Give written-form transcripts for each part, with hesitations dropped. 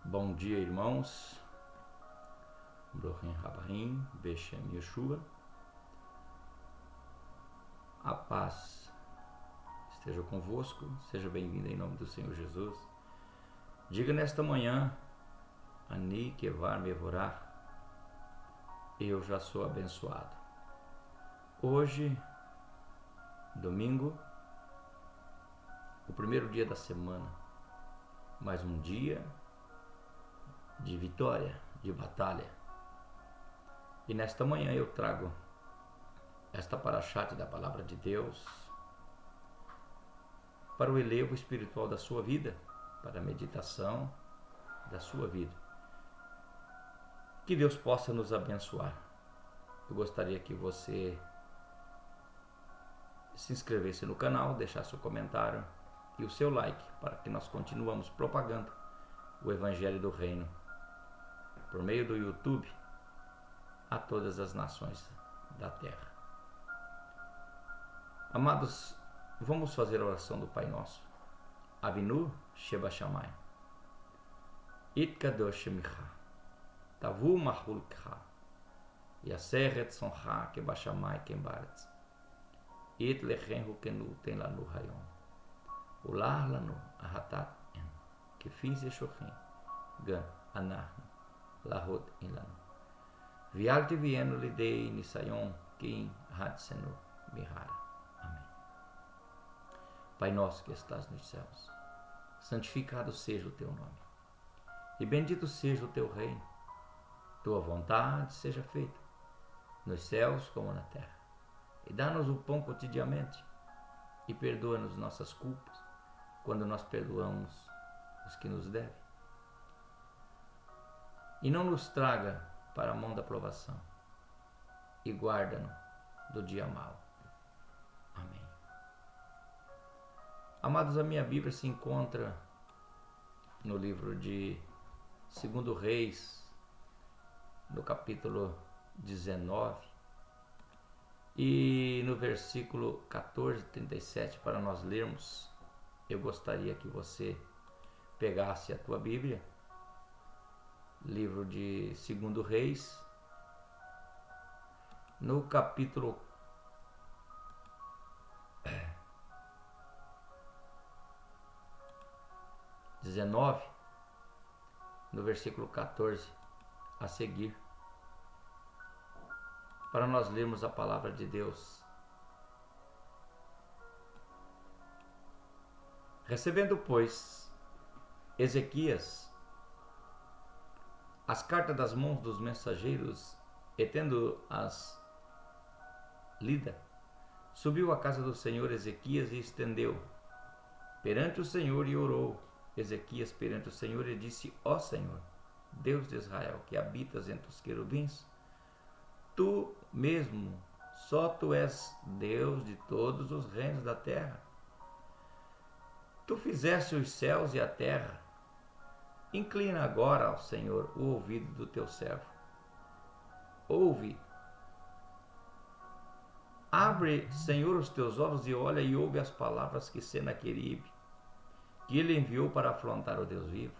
Bom dia, irmãos. Brochen Rabaim, Beshem Yeshua. A paz esteja convosco. Seja bem-vindo em nome do Senhor Jesus. Diga nesta manhã, Ani Kevar Mevorah, eu já sou abençoado. Hoje, domingo, o primeiro dia da semana, mais um dia de vitória, de batalha. E nesta manhã eu trago esta parashat da palavra de Deus para o elevo espiritual da sua vida, para a meditação da sua vida. Que Deus possa nos abençoar. Eu gostaria que você se inscrevesse no canal, deixasse o comentário e o seu like para que nós continuemos propagando o Evangelho do Reino por meio do YouTube a todas as nações da terra. Amados, vamos fazer a oração do Pai Nosso. Avinu Sheba Shamayim, Itkadosh Shemicha, Tavu Mahulkha, Yaser Etzoncha Kebashamai Kembaretz, It Lechen Hukenu Ten Lanu Hayom, Ular Lanu Ahatat En, Kefis Yeshochin, Gan Anahnu, Lahot In Lanu, Vialte Vienu Lidei Nisayon Kim Hadsenu Mihara. Amém. Pai nosso que estás nos céus, santificado seja o teu nome, e bendito seja o teu reino. Tua vontade seja feita, nos céus como na terra. E dá-nos o pão cotidianamente, e perdoa-nos nossas culpas, quando nós perdoamos os que nos devem. E não nos traga para a mão da provação, e guarda-nos do dia mau. Amém. Amados, a minha Bíblia se encontra no livro de 2 Reis, no capítulo 19, e no versículo 14, 37, para nós lermos. Eu gostaria que você pegasse a tua Bíblia, livro de 2 Reis, no capítulo 19, no versículo 14 a seguir, para nós lermos a palavra de Deus. Recebendo, pois, Ezequias as cartas das mãos dos mensageiros, e tendo-as lida, subiu à casa do Senhor Ezequias e estendeu perante o Senhor e orou Ezequias perante o Senhor e disse: Ó Senhor, Deus de Israel, que habitas entre os querubins, tu mesmo, só tu és Deus de todos os reinos da terra. Tu fizeste os céus e a terra. Inclina agora ao Senhor o ouvido do teu servo. Ouve. Abre, Senhor, os teus olhos e olha e ouve as palavras que Senaqueribe, que ele enviou para afrontar o Deus vivo.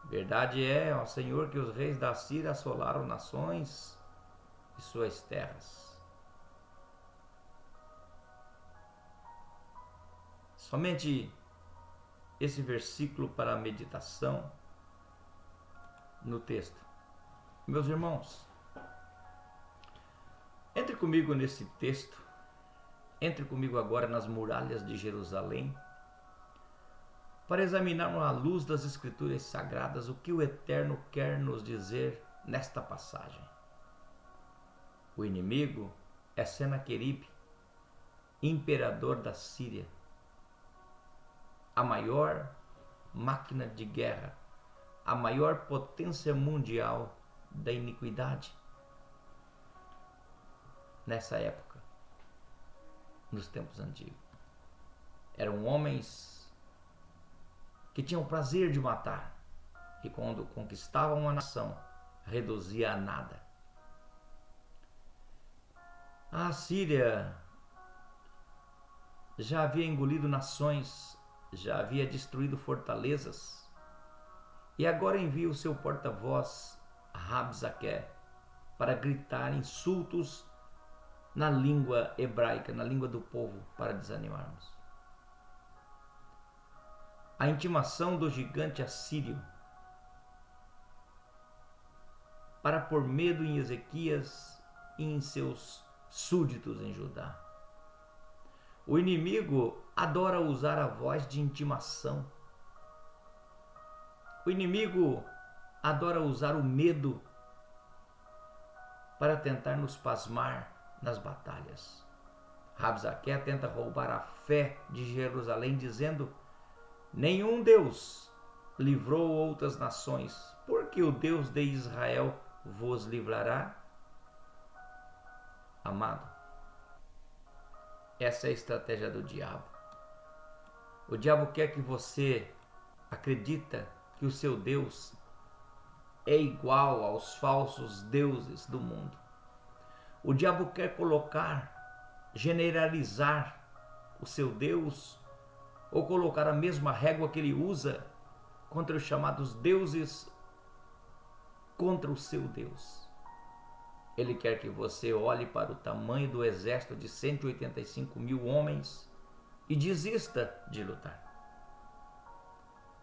Verdade é, ó Senhor, que os reis da Síria assolaram nações e suas terras. Somente esse versículo para a meditação no texto. Meus irmãos, entre comigo nesse texto, entre comigo agora nas muralhas de Jerusalém, para examinarmos à luz das Escrituras Sagradas o que o Eterno quer nos dizer nesta passagem. O inimigo é Senaqueribe, imperador da Síria, a maior máquina de guerra, a maior potência mundial da iniquidade nessa época, nos tempos antigos. Eram homens que tinham o prazer de matar, e quando conquistavam uma nação, reduzia a nada. A Síria já havia engolido nações, já havia destruído fortalezas, E agora envia o seu porta-voz, Rabzaque, para gritar insultos na língua hebraica, na língua do povo, para desanimarmos. A intimação do gigante assírio para pôr medo em Ezequias e em seus súditos em Judá. O inimigo adora usar a voz de intimação. O inimigo adora usar o medo para tentar nos pasmar nas batalhas. Rabzaque tenta roubar a fé de Jerusalém, dizendo: nenhum Deus livrou outras nações, porque o Deus de Israel vos livrará? Amado, essa é a estratégia do diabo. O diabo quer que você acredite que o seu Deus é igual aos falsos deuses do mundo. O diabo quer generalizar o seu Deus, ou colocar a mesma régua que ele usa contra os chamados deuses, contra o seu Deus. Ele quer que você olhe para o tamanho do exército de 185 mil homens e desista de lutar.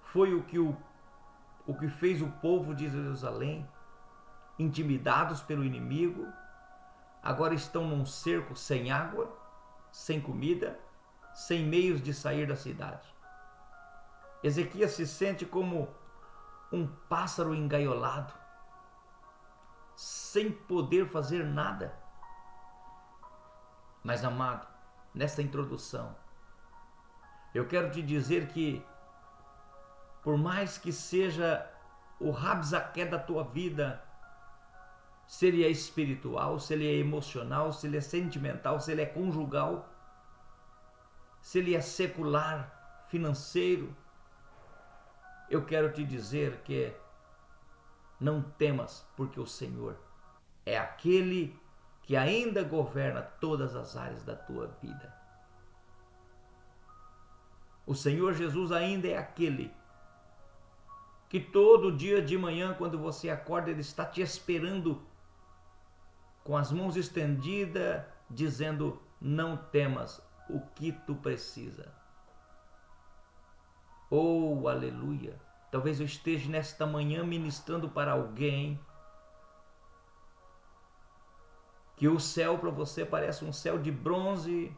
Foi o que fez o povo de Jerusalém, intimidados pelo inimigo, agora estão num cerco sem água, sem comida, sem meios de sair da cidade. Ezequias se sente como um pássaro engaiolado, sem poder fazer nada. Mas, amado, nessa introdução, eu quero te dizer que, por mais que seja o Rabzaque da tua vida, se ele é espiritual, se ele é emocional, se ele é sentimental, se ele é conjugal, se ele é secular, financeiro, eu quero te dizer que não temas, porque o Senhor é aquele que ainda governa todas as áreas da tua vida. O Senhor Jesus ainda é aquele que todo dia de manhã, quando você acorda, Ele está te esperando com as mãos estendidas, dizendo: não temas, o que tu precisa. Oh, aleluia! Talvez eu esteja nesta manhã ministrando para alguém que o céu para você parece um céu de bronze.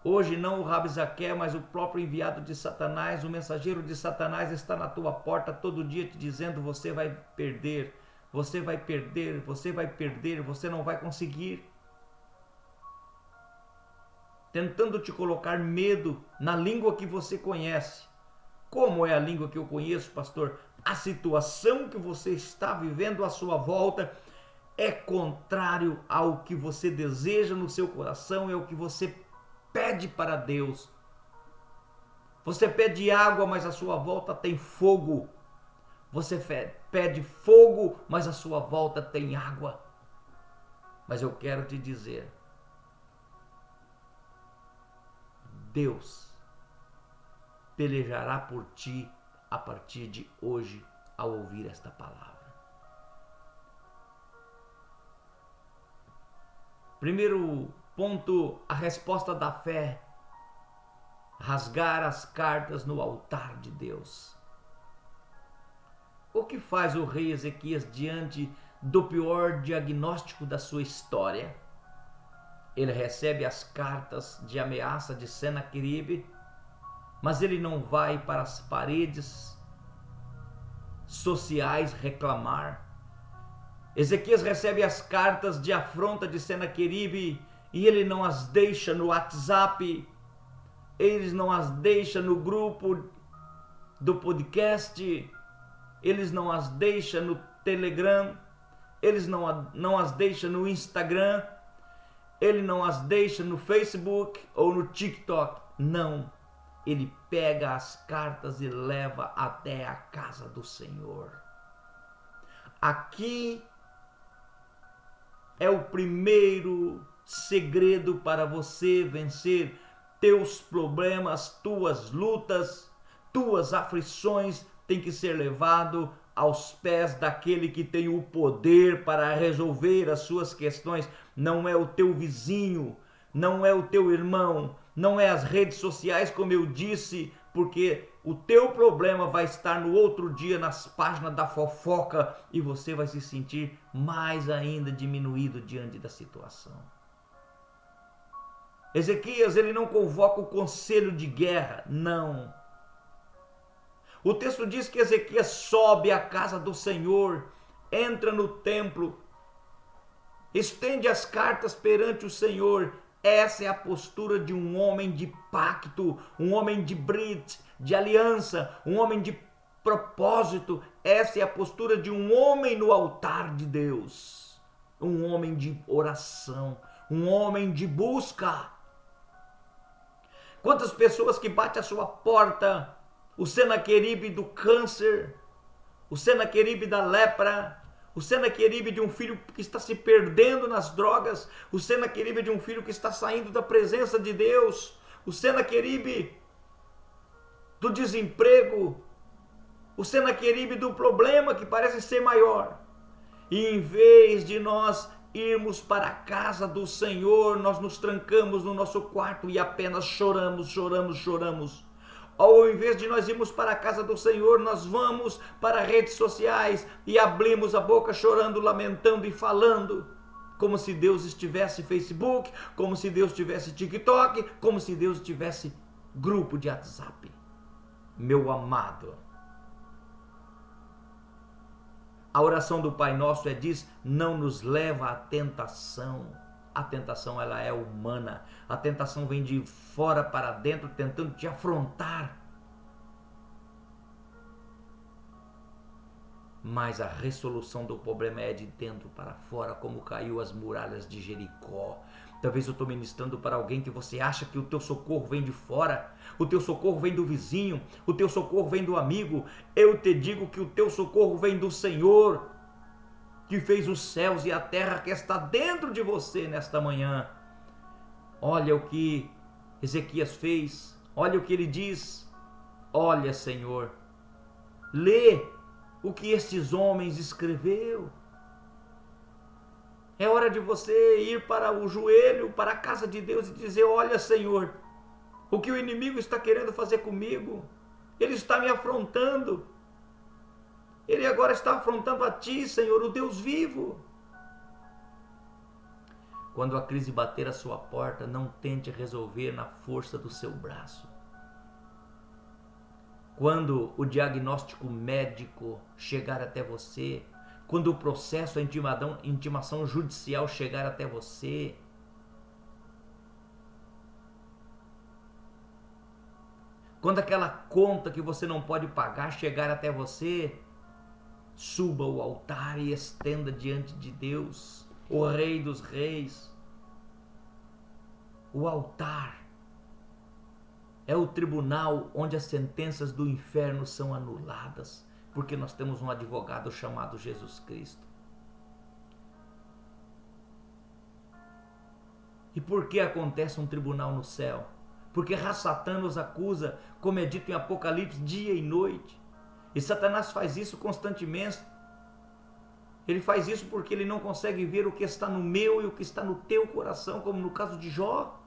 Hoje não o Rabzaque, mas o próprio enviado de Satanás, o mensageiro de Satanás está na tua porta todo dia te dizendo: você vai perder, você vai perder, você vai perder, você não vai conseguir. Tentando te colocar medo na língua que você conhece. Como é a língua que eu conheço, pastor? A situação que você está vivendo à sua volta é contrário ao que você deseja no seu coração, é o que você pede para Deus. Você pede água, mas à sua volta tem fogo. Você pede fogo, mas à sua volta tem água. Mas eu quero te dizer, Deus pelejará por ti a partir de hoje, ao ouvir esta palavra. Primeiro ponto, a resposta da fé: rasgar as cartas no altar de Deus. O que faz o rei Ezequias diante do pior diagnóstico da sua história? Ele recebe as cartas de ameaça de Senaqueribe, mas ele não vai para as paredes sociais reclamar. Ezequias recebe as cartas de afronta de Senaqueribe e ele não as deixa no WhatsApp, ele não as deixa no grupo do podcast, eles não as deixa no Telegram, eles não as deixa no Instagram, ele não as deixa no Facebook ou no TikTok. Não. Ele pega as cartas e leva até a casa do Senhor. Aqui é o primeiro segredo para você vencer teus problemas, tuas lutas, tuas aflições, tem que ser levado aos pés daquele que tem o poder para resolver as suas questões. Não é o teu vizinho, não é o teu irmão, não é as redes sociais, como eu disse, porque o teu problema vai estar no outro dia nas páginas da fofoca e você vai se sentir mais ainda diminuído diante da situação. Ezequias, ele não convoca o conselho de guerra, não. O texto diz que Ezequias sobe à casa do Senhor, entra no templo, estende as cartas perante o Senhor. Essa é a postura de um homem de pacto, um homem de brit, de aliança, um homem de propósito. Essa é a postura de um homem no altar de Deus, um homem de oração, um homem de busca. Quantas pessoas que batem a sua porta, o Senaqueribe do câncer, o Senaqueribe da lepra, o Senaqueribe de um filho que está se perdendo nas drogas, o Senaqueribe de um filho que está saindo da presença de Deus, o Senaqueribe do desemprego, o Senaqueribe do problema que parece ser maior. E em vez de nós irmos para a casa do Senhor, nós nos trancamos no nosso quarto e apenas choramos. Ou em vez de nós irmos para a casa do Senhor, nós vamos para redes sociais e abrimos a boca chorando, lamentando e falando, como se Deus estivesse Facebook, como se Deus tivesse TikTok, como se Deus tivesse grupo de WhatsApp. Meu amado, a oração do Pai Nosso diz: não nos leva à tentação. A tentação, ela é humana. A tentação vem de fora para dentro, tentando te afrontar. Mas a resolução do problema é de dentro para fora, como caiu as muralhas de Jericó. Talvez eu estou ministrando para alguém que você acha que o teu socorro vem de fora, o teu socorro vem do vizinho, o teu socorro vem do amigo. Eu te digo que o teu socorro vem do Senhor, que fez os céus e a terra, que está dentro de você nesta manhã. Olha o que Ezequias fez, olha o que ele diz. Olha, Senhor, lê o que estes homens escreveu. É hora de você ir para o joelho, para a casa de Deus e dizer: olha, Senhor, o que o inimigo está querendo fazer comigo, ele está me afrontando. Ele agora está afrontando a ti, Senhor, o Deus vivo. Quando a crise bater a sua porta, não tente resolver na força do seu braço. Quando o diagnóstico médico chegar até você, quando o processo, a intimação judicial chegar até você, quando aquela conta que você não pode pagar chegar até você, suba ao altar e estenda diante de Deus, o Rei dos Reis. O altar é o tribunal onde as sentenças do inferno são anuladas, porque nós temos um advogado chamado Jesus Cristo. E por que acontece um tribunal no céu? Porque Satã nos acusa, como é dito em Apocalipse, dia e noite. E Satanás faz isso constantemente. Ele faz isso porque ele não consegue ver o que está no meu e o que está no teu coração, como no caso de Jó.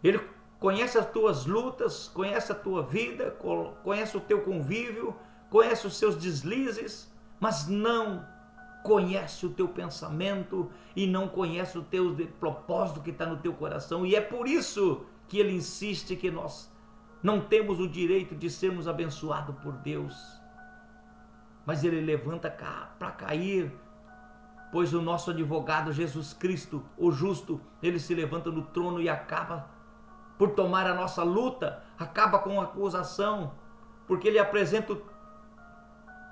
Ele conhece as tuas lutas, conhece a tua vida, conhece o teu convívio, conhece os seus deslizes, mas não conhece o teu pensamento e não conhece o teu propósito que está no teu coração. E é por isso que ele insiste que nós não temos o direito de sermos abençoados por Deus. Mas ele levanta para cair, pois o nosso advogado Jesus Cristo, o justo, ele se levanta no trono e acaba por tomar a nossa luta, acaba com a acusação, porque ele apresenta o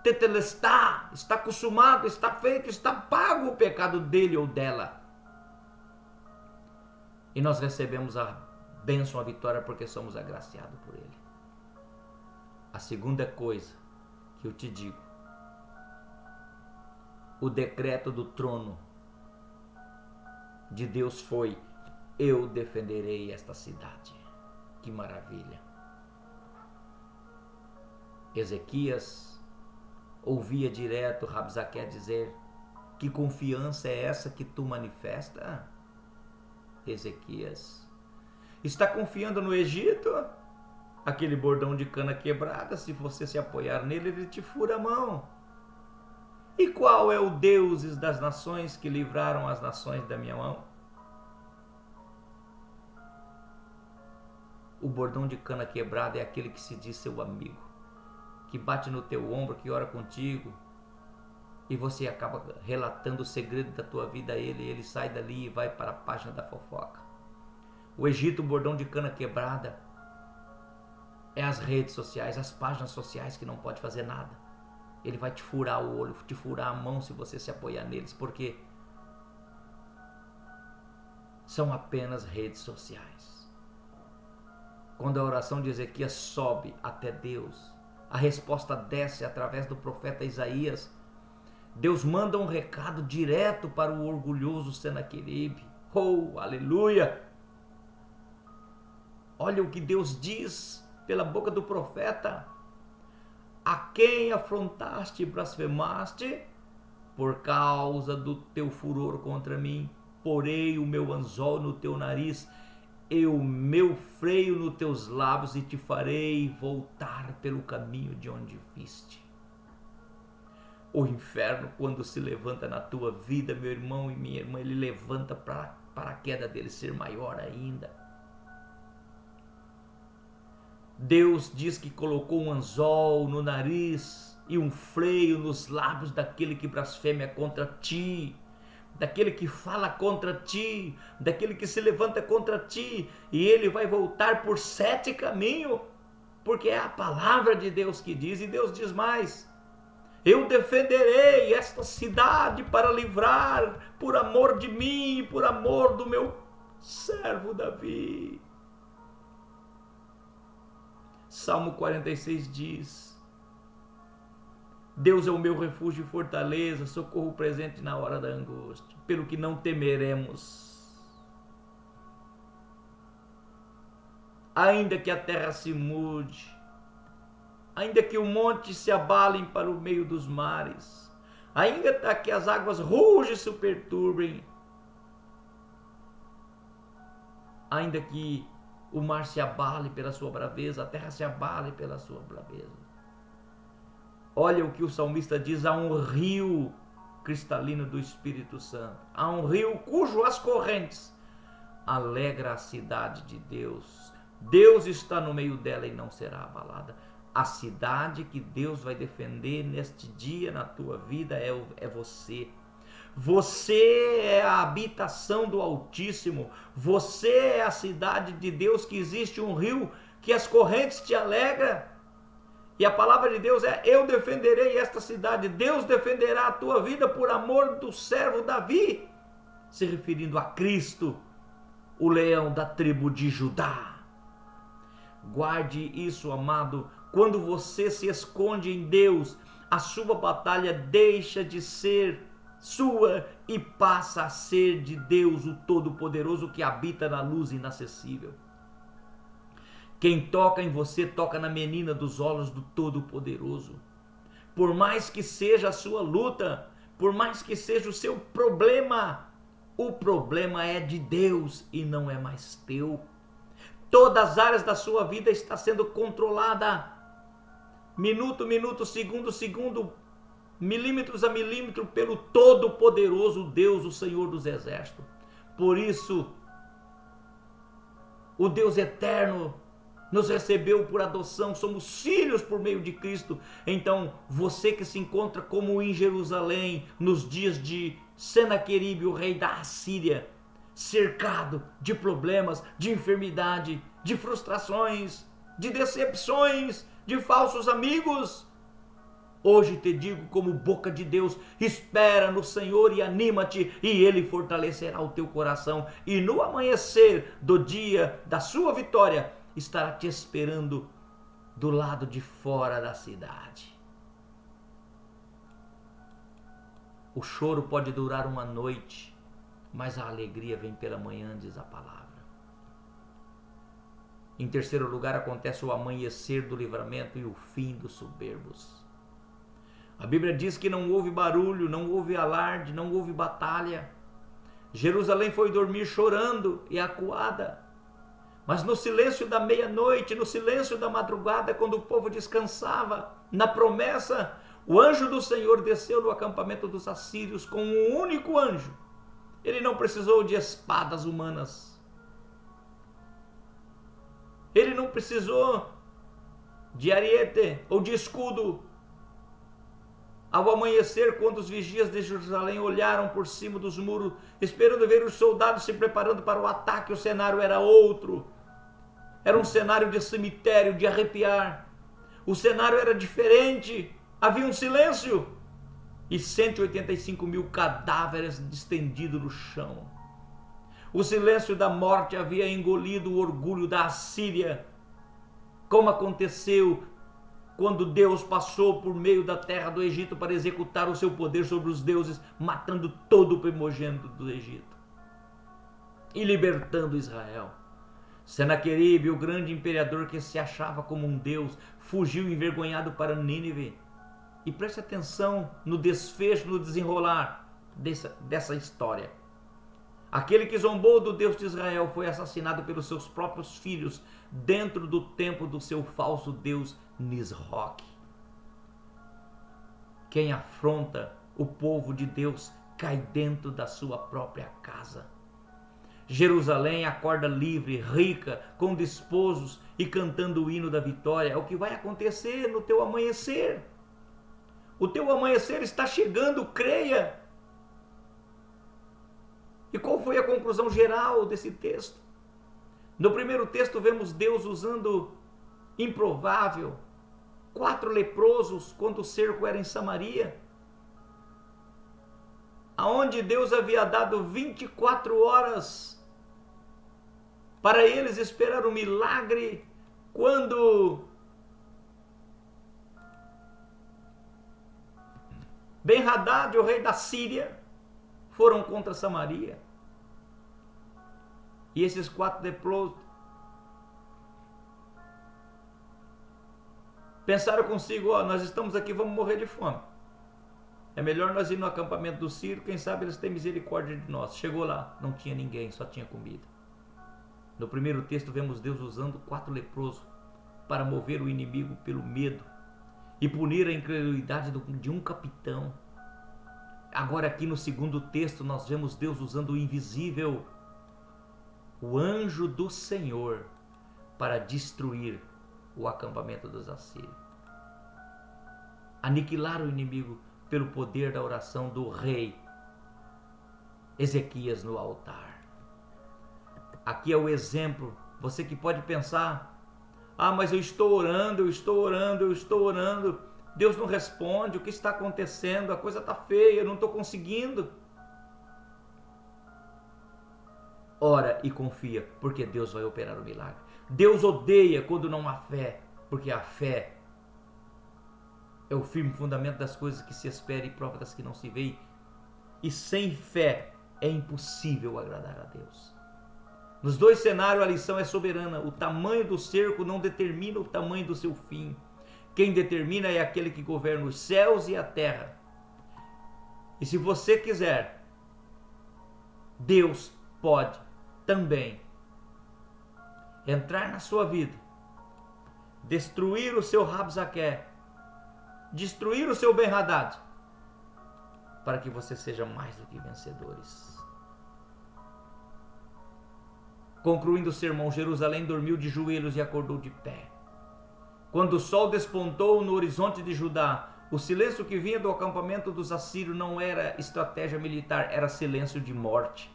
tetelestai, está consumado, está feito, está pago o pecado dele ou dela. E nós recebemos a bênção, a vitória, porque somos agraciados por ele. A segunda coisa que eu te digo: o decreto do trono de Deus foi: eu defenderei esta cidade. Que maravilha! Ezequias ouvia direto Rabsaque dizer: que confiança é essa que tu manifesta? Ezequias está confiando no Egito? Aquele bordão de cana quebrada, se você se apoiar nele, ele te fura a mão. E qual é o Deus das nações que livraram as nações da minha mão? O bordão de cana quebrada é aquele que se diz seu amigo, que bate no teu ombro, que ora contigo, e você acaba relatando o segredo da tua vida a ele, e ele sai dali e vai para a página da fofoca. O Egito, o bordão de cana quebrada, é as redes sociais, as páginas sociais que não pode fazer nada. Ele vai te furar o olho, te furar a mão se você se apoiar neles, porque são apenas redes sociais. Quando a oração de Ezequias sobe até Deus, a resposta desce através do profeta Isaías. Deus manda um recado direto para o orgulhoso Senaqueribe. Oh, aleluia! Olha o que Deus diz pela boca do profeta: a quem afrontaste e blasfemaste? Por causa do teu furor contra mim, porei o meu anzol no teu nariz e o meu freio nos teus lábios, e te farei voltar pelo caminho de onde viste. O inferno, quando se levanta na tua vida, meu irmão e minha irmã, ele levanta para a queda dele ser maior ainda. Deus diz que colocou um anzol no nariz e um freio nos lábios daquele que blasfema contra ti, daquele que fala contra ti, daquele que se levanta contra ti, e ele vai voltar por 7 caminhos, porque é a palavra de Deus que diz. E Deus diz mais: eu defenderei esta cidade para livrar, por amor de mim, por amor do meu servo Davi. Salmo 46 diz: Deus é o meu refúgio e fortaleza, socorro presente na hora da angústia, pelo que não temeremos. Ainda que a terra se mude, ainda que o monte se abalem para o meio dos mares, ainda que as águas rugem e se perturbem, ainda que o mar se abale pela sua braveza, a terra se abale pela sua braveza. Olha o que o salmista diz: há um rio cristalino do Espírito Santo, há um rio cujo as correntes alegra a cidade de Deus. Deus está no meio dela e não será abalada. A cidade que Deus vai defender neste dia na tua vida é você. Você é a habitação do Altíssimo. Você é a cidade de Deus, que existe um rio que as correntes te alegram. E a palavra de Deus é: eu defenderei esta cidade. Deus defenderá a tua vida por amor do servo Davi, se referindo a Cristo, o leão da tribo de Judá. Guarde isso, amado. Quando você se esconde em Deus, a sua batalha deixa de ser sua e passa a ser de Deus, o Todo-Poderoso, que habita na luz inacessível. Quem toca em você toca na menina dos olhos do Todo-Poderoso. Por mais que seja a sua luta, por mais que seja o seu problema, o problema é de Deus e não é mais teu. Todas as áreas da sua vida está sendo controlada, minuto a minuto, segundo a segundo, milímetros a milímetro, pelo Todo-Poderoso Deus, o Senhor dos Exércitos. Por isso, o Deus eterno nos recebeu por adoção, somos filhos por meio de Cristo. Então, você que se encontra como em Jerusalém, nos dias de Senaqueribe, o rei da Assíria, cercado de problemas, de enfermidade, de frustrações, de decepções, de falsos amigos, hoje te digo como boca de Deus: espera no Senhor e anima-te, e Ele fortalecerá o teu coração, e no amanhecer do dia da sua vitória, estará te esperando do lado de fora da cidade. O choro pode durar uma noite, mas a alegria vem pela manhã, diz a palavra. Em terceiro lugar, acontece o amanhecer do livramento e o fim dos soberbos. A Bíblia diz que não houve barulho, não houve alarde, não houve batalha. Jerusalém foi dormir chorando e acuada. Mas no silêncio da meia-noite, no silêncio da madrugada, quando o povo descansava, na promessa, o anjo do Senhor desceu no acampamento dos assírios com um único anjo. Ele não precisou de espadas humanas. Ele não precisou de ariete ou de escudo. Ao amanhecer, quando os vigias de Jerusalém olharam por cima dos muros, esperando ver os soldados se preparando para o ataque, o cenário era outro. Era um cenário de cemitério, de arrepiar. O cenário era diferente. Havia um silêncio. E 185 mil cadáveres estendidos no chão. O silêncio da morte havia engolido o orgulho da Assíria, como aconteceu quando Deus passou por meio da terra do Egito para executar o seu poder sobre os deuses, matando todo o primogênito do Egito e libertando Israel. Senaqueribe, o grande imperador que se achava como um deus, fugiu envergonhado para Nínive. E preste atenção no desfecho, no desenrolar dessa história. Aquele que zombou do Deus de Israel foi assassinado pelos seus próprios filhos dentro do templo do seu falso Deus Nisroque. Quem afronta o povo de Deus cai dentro da sua própria casa. Jerusalém acorda livre, rica, com desposos e cantando o hino da vitória. É o que vai acontecer no teu amanhecer. O teu amanhecer está chegando, creia. E qual foi a conclusão geral desse texto? No primeiro texto vemos Deus usando improvável, 4 leprosos quando o cerco era em Samaria, aonde Deus havia dado 24 horas para eles esperar o milagre, quando Ben-Hadad, o rei da Síria, foram contra Samaria. E esses 4 leprosos pensaram consigo, nós estamos aqui, vamos morrer de fome. É melhor nós ir no acampamento do Ciro, quem sabe eles têm misericórdia de nós. Chegou lá, não tinha ninguém, só tinha comida. No primeiro texto vemos Deus usando 4 leprosos para mover o inimigo pelo medo e punir a incredulidade de um capitão. Agora aqui no segundo texto nós vemos Deus usando o invisível, o anjo do Senhor, para destruir o acampamento dos assírios. Aniquilar o inimigo pelo poder da oração do rei Ezequias no altar. Aqui é o exemplo. Você que pode pensar, mas eu estou orando, Deus não responde, o que está acontecendo? A coisa está feia, eu não estou conseguindo. Ora e confia, porque Deus vai operar o milagre. Deus odeia quando não há fé, porque a fé é o firme fundamento das coisas que se espera e prova das que não se vê. E sem fé é impossível agradar a Deus. Nos dois cenários a lição é soberana. O tamanho do cerco não determina o tamanho do seu fim. Quem determina é aquele que governa os céus e a terra. E se você quiser, Deus pode também entrar na sua vida, destruir o seu Rabzaque, destruir o seu Ben-Hadad, para que você seja mais do que vencedores. Concluindo o sermão, Jerusalém dormiu de joelhos e acordou de pé. Quando o sol despontou no horizonte de Judá, o silêncio que vinha do acampamento dos assírios não era estratégia militar, era silêncio de morte.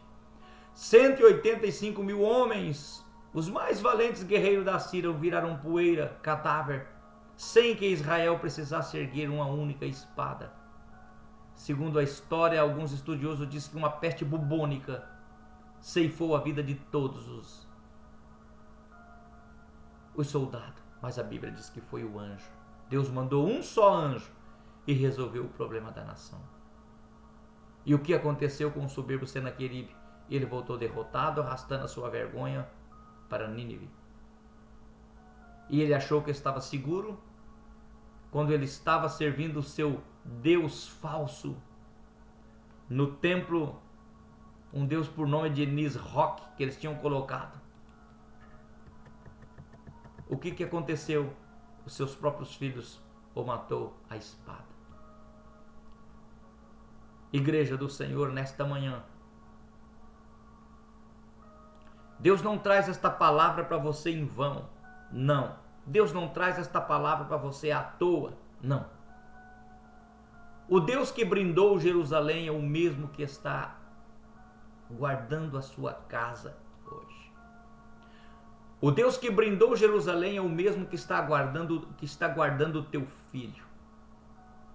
185 mil homens, os mais valentes guerreiros da Síria, viraram poeira, cadáver, sem que Israel precisasse erguer uma única espada. Segundo a história, alguns estudiosos dizem que uma peste bubônica ceifou a vida de todos os soldados. Mas a Bíblia diz que foi o anjo. Deus mandou um só anjo e resolveu o problema da nação. E o que aconteceu com o soberbo Senaqueribe? Ele voltou derrotado, arrastando a sua vergonha para Nínive. E ele achou que estava seguro quando ele estava servindo o seu Deus falso no templo, um Deus por nome de Nisroch que eles tinham colocado. O que aconteceu? Os seus próprios filhos o matou à espada. Igreja do Senhor, nesta manhã, Deus não traz esta palavra para você em vão, não. Deus não traz esta palavra para você à toa, não. O Deus que brindou Jerusalém é o mesmo que está guardando a sua casa hoje. O Deus que brindou Jerusalém é o mesmo que está guardando o teu filho,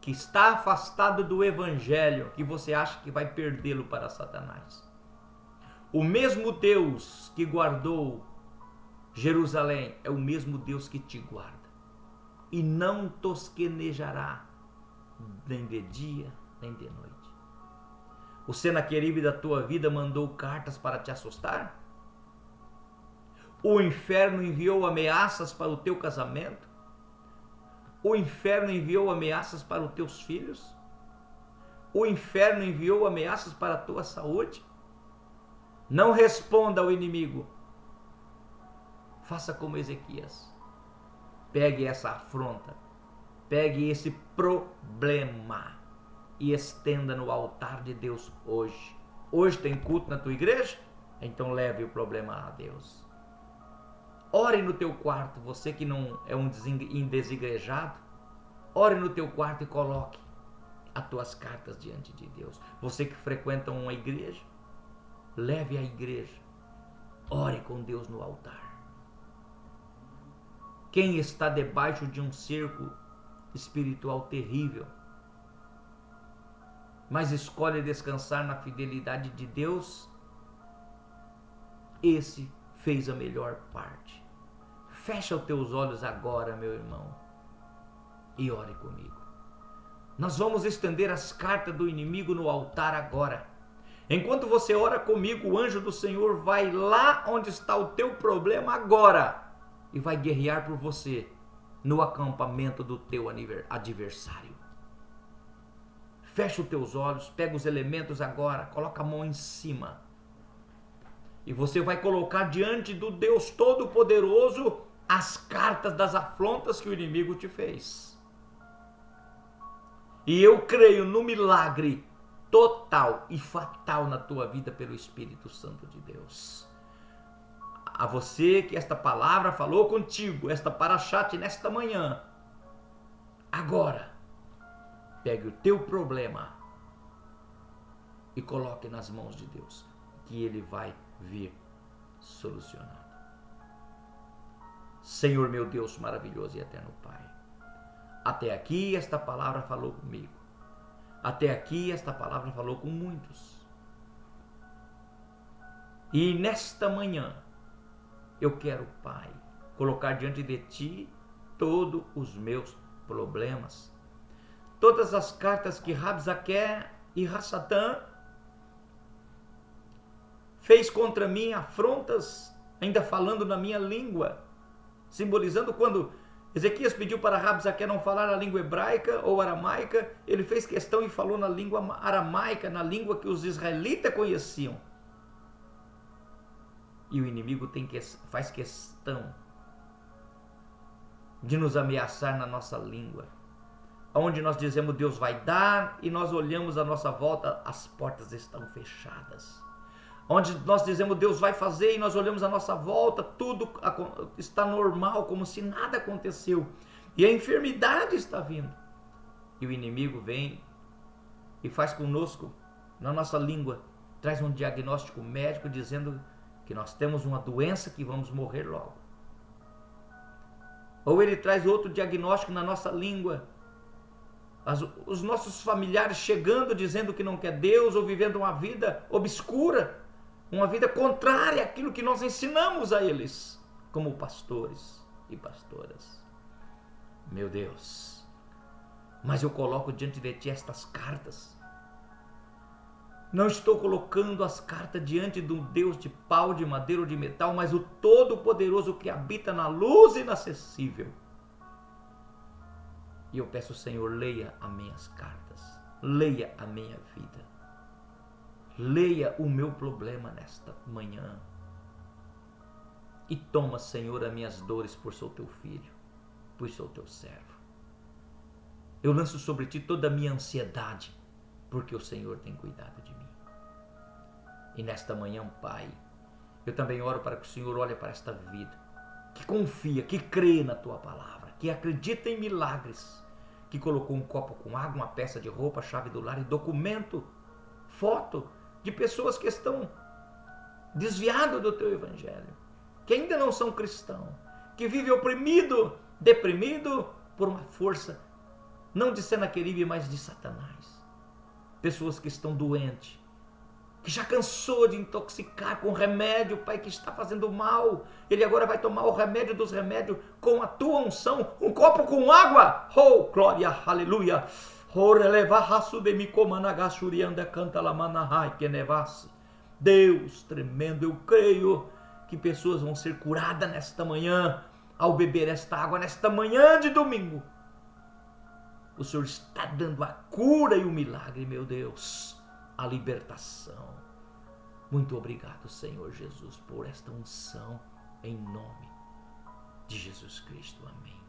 que está afastado do evangelho, que você acha que vai perdê-lo para Satanás. O mesmo Deus que guardou Jerusalém é o mesmo Deus que te guarda e não tosquenejará nem de dia nem de noite. O Senaqueribe da tua vida mandou cartas para te assustar? O inferno enviou ameaças para o teu casamento? O inferno enviou ameaças para os teus filhos? O inferno enviou ameaças para a tua saúde? Não responda ao inimigo. Faça como Ezequias. Pegue essa afronta, pegue esse problema e estenda no altar de Deus hoje. Hoje tem culto na tua igreja? Então leve o problema a Deus. Ore no teu quarto, você que não é um desigrejado, ore no teu quarto e coloque as tuas cartas diante de Deus. Você que frequenta uma igreja, leve à igreja, ore com Deus no altar. Quem está debaixo de um cerco espiritual terrível, mas escolhe descansar na fidelidade de Deus, esse fez a melhor parte. Fecha os teus olhos agora, meu irmão, e ore comigo. Nós vamos estender as cartas do inimigo no altar agora. Enquanto você ora comigo, o anjo do Senhor vai lá onde está o teu problema agora e vai guerrear por você no acampamento do teu adversário. Fecha os teus olhos, pega os elementos agora, coloca a mão em cima. E você vai colocar diante do Deus Todo-Poderoso as cartas das afrontas que o inimigo te fez. E eu creio no milagre total e fatal na tua vida pelo Espírito Santo de Deus. A você que esta palavra falou contigo, esta parashat nesta manhã, agora, pegue o teu problema e coloque nas mãos de Deus, que Ele vai vir solucionando. Senhor meu Deus maravilhoso e eterno Pai, até aqui esta palavra falou comigo. Até aqui esta palavra falou com muitos. E nesta manhã, eu quero, Pai, colocar diante de Ti todos os meus problemas. Todas as cartas que Rabzaque e Rassatã fez contra mim, afrontas, ainda falando na minha língua, simbolizando quando Ezequias pediu para Rabzaque não falar a língua hebraica ou aramaica, ele fez questão e falou na língua aramaica, na língua que os israelitas conheciam. E o inimigo faz questão de nos ameaçar na nossa língua, onde nós dizemos Deus vai dar e nós olhamos à nossa volta, as portas estão fechadas. Onde nós dizemos Deus vai fazer e nós olhamos à nossa volta, tudo está normal, como se nada aconteceu. E a enfermidade está vindo. E o inimigo vem e faz conosco, na nossa língua, traz um diagnóstico médico dizendo que nós temos uma doença que vamos morrer logo. Ou ele traz outro diagnóstico na nossa língua, os nossos familiares chegando dizendo que não quer Deus ou vivendo uma vida obscura, uma vida contrária àquilo que nós ensinamos a eles, como pastores e pastoras. Meu Deus, mas eu coloco diante de Ti estas cartas Não estou colocando as cartas diante de um Deus de pau, de madeira ou de metal, mas o Todo-Poderoso que habita na luz inacessível. E eu peço, Senhor, leia as minhas cartas, leia a minha vida, leia o meu problema nesta manhã. E toma, Senhor, as minhas dores, por sou teu filho, pois sou teu servo. Eu lanço sobre ti toda a minha ansiedade, porque o Senhor tem cuidado de mim. E nesta manhã, Pai, eu também oro para que o Senhor olhe para esta vida, que confia, que crê na tua palavra, que acredita em milagres, que colocou um copo com água, uma peça de roupa, chave do lar e documento, foto de pessoas que estão desviadas do teu evangelho, que ainda não são cristãos, que vivem oprimido, deprimido por uma força, não de Senaqueribe, mas de Satanás. Pessoas que estão doentes, que já cansou de intoxicar com remédio, Pai, que está fazendo mal. Ele agora vai tomar o remédio dos remédios com a tua unção, um copo com água. Oh, glória, aleluia. Deus tremendo, eu creio que pessoas vão ser curadas nesta manhã, ao beber esta água, nesta manhã de domingo. O Senhor está dando a cura e o milagre, meu Deus, a libertação. Muito obrigado, Senhor Jesus, por esta unção, em nome de Jesus Cristo. Amém.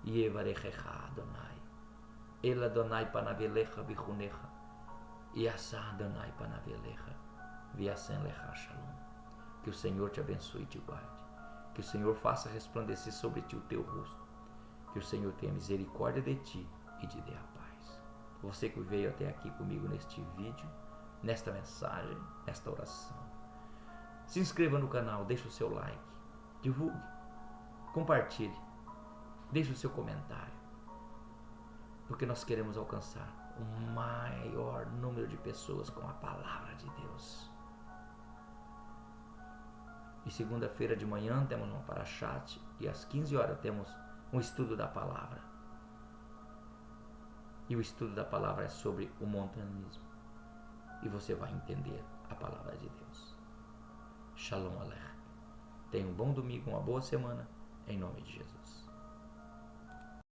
Yevarechecha Adonai, El Adonai panavelecha vichunecha, Yasa Adonai panavelecha, Viasen lecha shalom. Que o Senhor te abençoe e te guarde. Que o Senhor faça resplandecer sobre ti o teu rosto. Que o Senhor tenha misericórdia de ti e te dê a paz. Você que veio até aqui comigo neste vídeo, nesta mensagem, nesta oração, se inscreva no canal, deixe o seu like, divulgue, compartilhe, deixe o seu comentário, porque nós queremos alcançar o maior número de pessoas com a palavra de Deus. E segunda-feira de manhã temos um parashat e às 15 horas temos um estudo da palavra. E o estudo da palavra é sobre o montanismo. E você vai entender a palavra de Deus. Shalom Aleichem. Tenha um bom domingo, uma boa semana, em nome de Jesus.